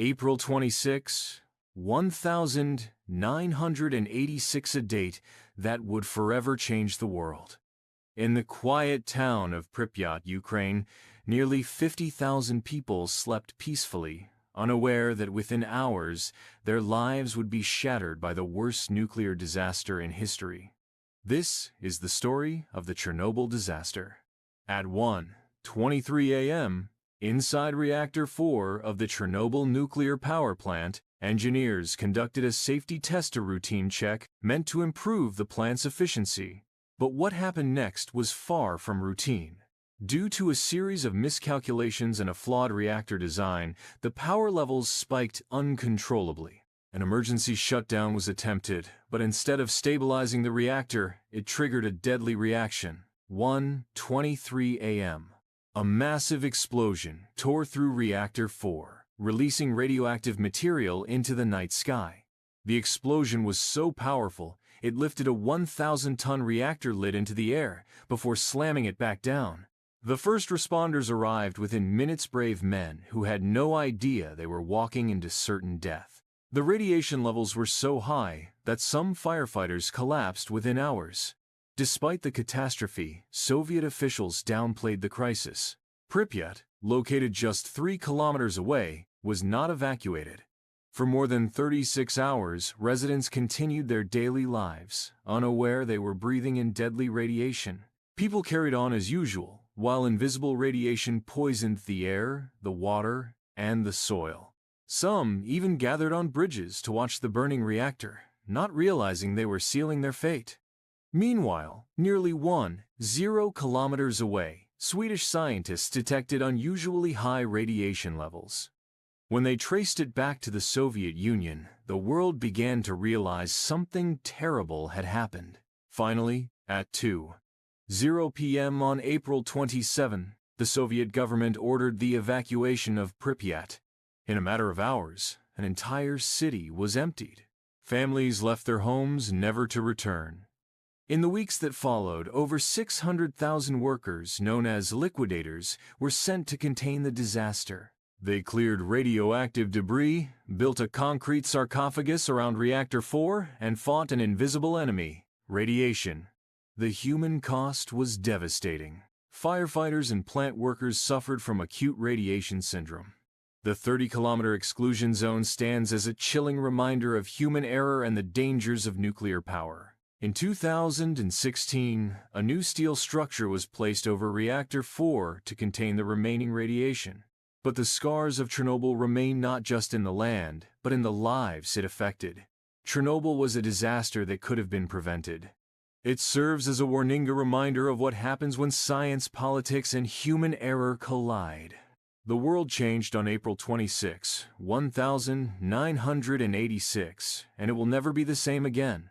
April 26, 1986, a date that would forever change the world. In the quiet town of Pripyat, Ukraine, nearly 50,000 people slept peacefully, unaware that within hours their lives would be shattered by the worst nuclear disaster in history. This is the story of the Chernobyl disaster. At 1:23 a.m., inside Reactor 4 of the Chernobyl Nuclear Power Plant, engineers conducted a safety test routine check meant to improve the plant's efficiency. But what happened next was far from routine. Due to a series of miscalculations and a flawed reactor design, the power levels spiked uncontrollably. An emergency shutdown was attempted, but instead of stabilizing the reactor, it triggered a deadly reaction. 1:23 a.m. A massive explosion tore through Reactor 4, releasing radioactive material into the night sky. The explosion was so powerful, it lifted a 1,000-ton reactor lid into the air before slamming it back down. The first responders arrived within minutes, brave men who had no idea they were walking into certain death. The radiation levels were so high that some firefighters collapsed within hours. Despite the catastrophe, Soviet officials downplayed the crisis. Pripyat, located just 3 kilometers away, was not evacuated. For more than 36 hours, residents continued their daily lives, unaware they were breathing in deadly radiation. People carried on as usual, while invisible radiation poisoned the air, the water, and the soil. Some even gathered on bridges to watch the burning reactor, not realizing they were sealing their fate. Meanwhile, nearly 10 kilometers away, Swedish scientists detected unusually high radiation levels. When they traced it back to the Soviet Union, the world began to realize something terrible had happened. Finally, at 2:00 p.m. on April 27, the Soviet government ordered the evacuation of Pripyat. In a matter of hours, an entire city was emptied. Families left their homes never to return. In the weeks that followed, over 600,000 workers, known as liquidators, were sent to contain the disaster. They cleared radioactive debris, built a concrete sarcophagus around Reactor 4, and fought an invisible enemy, radiation. The human cost was devastating. Firefighters and plant workers suffered from acute radiation syndrome. The 30-kilometer exclusion zone stands as a chilling reminder of human error and the dangers of nuclear power. In 2016, a new steel structure was placed over Reactor 4 to contain the remaining radiation. But the scars of Chernobyl remain not just in the land, but in the lives it affected. Chernobyl was a disaster that could have been prevented. It serves as a warning, a reminder of what happens when science, politics, and human error collide. The world changed on April 26, 1986, and it will never be the same again.